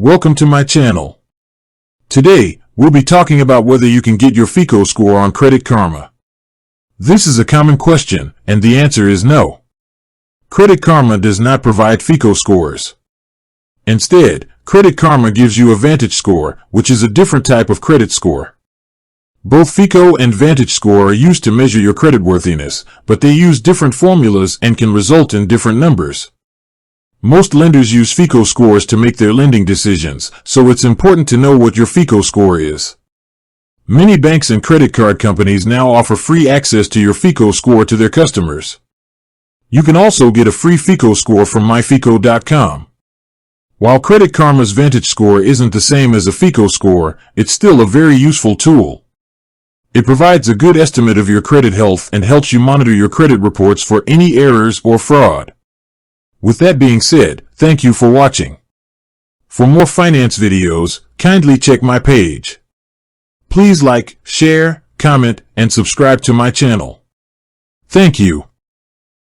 Welcome to my channel. Today, we'll be talking about whether you can get your FICO score on Credit Karma. This is a common question, and the answer is no. Credit Karma does not provide FICO scores. Instead, Credit Karma gives you a Vantage score, which is a different type of credit score. Both FICO and Vantage score are used to measure your creditworthiness, but they use different formulas and can result in different numbers. Most lenders use FICO scores to make their lending decisions, so it's important to know what your FICO score is. Many banks and credit card companies now offer free access to your FICO score to their customers. You can also get a free FICO score from myfico.com. While Credit Karma's Vantage score isn't the same as a FICO score, it's still a very useful tool. It provides a good estimate of your credit health and helps you monitor your credit reports for any errors or fraud. With that being said, thank you for watching. For more finance videos, kindly check my page. Please like, share, comment, and subscribe to my channel. Thank you.